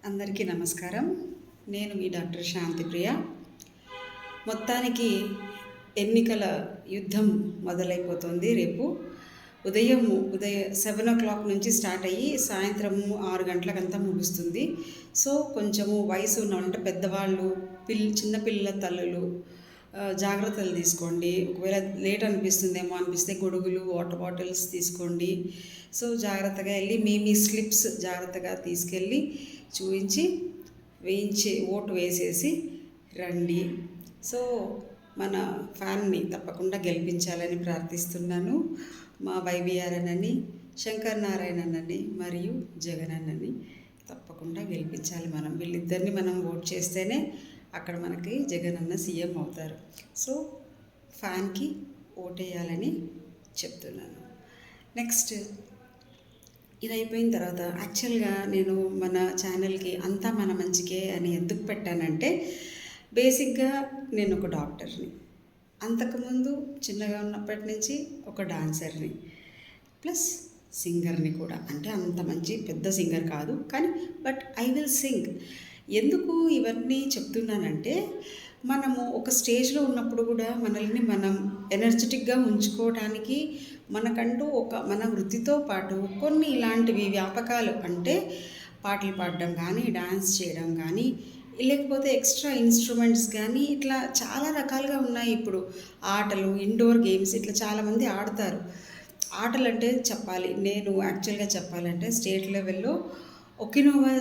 అందరికీ నమస్కారం. నేను మీ డాక్టర్ శాంతిప్రియ. మొత్తానికి ఎన్నికల యుద్ధం మొదలైపోతుంది. రేపు ఉదయం 7:00 నుంచి స్టార్ట్ అయ్యి సాయంత్రం 6 గంటలకంతా ముగుస్తుంది. సో కొంచెము వయసు ఉన్న అంటే పెద్దవాళ్ళు, చిన్నపిల్లల తల్లులు జాగ్రత్తలు తీసుకోండి. ఒకవేళ లేట్ అనిపిస్తే గొడుగులు, వాటర్ బాటిల్స్ తీసుకోండి. సో జాగ్రత్తగా వెళ్ళి మీ స్లిప్స్ జాగ్రత్తగా తీసుకెళ్ళి చూపించి ఓటు వేసేసి రండి. సో మన ఫ్యాన్ని తప్పకుండా గెలిపించాలని ప్రార్థిస్తున్నాను. మా వైవిఆర్ అన్నని, శంకర్ నారాయణ అన్నని మరియు జగన్ అన్నని తప్పకుండా గెలిపించాలి. వీళ్ళిద్దరిని మనం ఓట్ చేస్తేనే అక్కడ మనకి జగన్ అన్న సీఎం అవుతారు. సో ఫ్యాన్కి ఓటేయాలని చెప్తున్నాను. నెక్స్ట్ ఇది అయిపోయిన తర్వాత యాక్చువల్గా నేను మన ఛానల్కి అంతా మన మంచికే అని ఎందుకు పెట్టానంటే, బేసిక్గా నేను ఒక డాక్టర్ని, అంతకుముందు చిన్నగా ఉన్నప్పటి నుంచి ఒక డాన్సర్ని ప్లస్ సింగర్ని కూడా. అంటే అంత మంచి పెద్ద సింగర్ కాదు, కానీ బట్ ఐ విల్ సింగ్. ఎందుకు ఇవన్నీ చెప్తున్నానంటే, మనము ఒక స్టేజ్లో ఉన్నప్పుడు కూడా మనల్ని మనం ఎనర్జెటిక్గా ఉంచుకోవడానికి మనకంటూ మన వృత్తితో పాటు కొన్ని ఇలాంటివి వ్యాపకాలు, అంటే పాటలు పాడడం కానీ, డాన్స్ చేయడం కానీ, లేకపోతే ఎక్స్ట్రా ఇన్స్ట్రుమెంట్స్ కానీ, ఇట్లా చాలా రకాలుగా ఉన్నాయి. ఇప్పుడు ఆటలు, ఇండోర్ గేమ్స్ ఇట్లా చాలామంది ఆడతారు. ఆటలు అంటే నేను యాక్చువల్గా చెప్పాలంటే స్టేట్ లెవెల్లో ఒకినోవా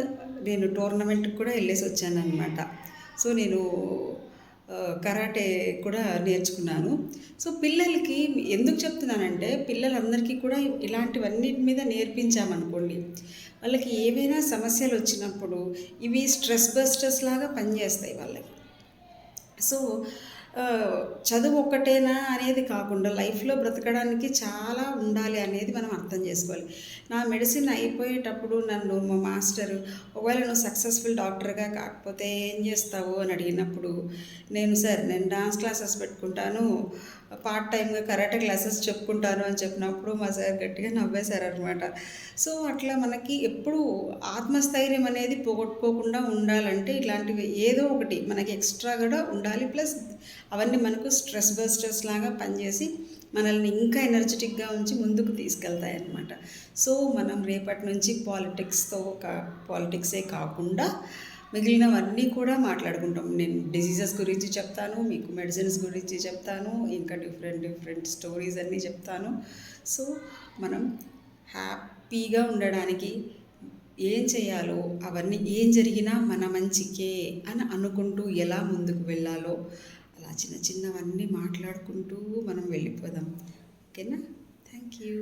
నేను టోర్నమెంట్కి కూడా వెళ్ళేసి వచ్చాను అనమాట. సో నేను కరాటే కూడా నేర్చుకున్నాను. సో పిల్లలకి ఎందుకు చెప్తున్నానంటే, పిల్లలందరికీ కూడా ఇలాంటివన్నిటి మీద నేర్పించామనుకోండి, వాళ్ళకి ఏవైనా సమస్యలు వచ్చినప్పుడు ఇవి స్ట్రెస్ బస్టర్స్ లాగా పనిచేస్తాయి వాళ్ళకి. సో చదువు ఒక్కటేనా అనేది కాకుండా లైఫ్లో బ్రతకడానికి చాలా ఉండాలి అనేది మనం అర్థం చేసుకోవాలి. నా మెడిసిన్ అయిపోయేటప్పుడు నన్ను మా మాస్టర్, ఒకవేళ నువ్వు సక్సెస్ఫుల్ డాక్టర్గా కాకపోతే ఏం చేస్తావు అని అడిగినప్పుడు, నేను డాన్స్ క్లాసెస్ పెట్టుకుంటాను, పార్ట్ టైమ్గా కరాటే క్లాసెస్ చెప్పుకుంటాను అని చెప్పినప్పుడు మా సార్ గట్టిగా నవ్వేశారనమాట. సో అట్లా మనకి ఎప్పుడు ఆత్మస్థైర్యం అనేది పోగొట్టుకోకుండా ఉండాలంటే ఇలాంటివి ఏదో ఒకటి మనకి ఎక్స్ట్రా కూడా ఉండాలి. ప్లస్ అవన్నీ మనకు స్ట్రెస్ బస్టర్స్ లాగా పనిచేసి మనల్ని ఇంకా ఎనర్జెటిక్గా ఉంచి ముందుకు తీసుకెళ్తాయి అన్నమాట. సో మనం రేపటి నుంచి పాలిటిక్సే కాకుండా మిగిలినవన్నీ కూడా మాట్లాడుకుంటాం. నేను డిసీజెస్ గురించి చెప్తాను, మీకు మెడిసిన్స్ గురించి చెప్తాను, ఇంకా డిఫరెంట్ స్టోరీస్ అన్నీ చెప్తాను. సో మనం హ్యాపీగా ఉండడానికి ఏం చేయాలో, అవన్నీ ఏం జరిగినా మన మంచికే అని అనుకుంటూ ఎలా ముందుకు వెళ్ళాలో అలా చిన్నవన్నీ మాట్లాడుకుంటూ మనం వెళ్ళిపోదాం. ఓకేనా? Thank you.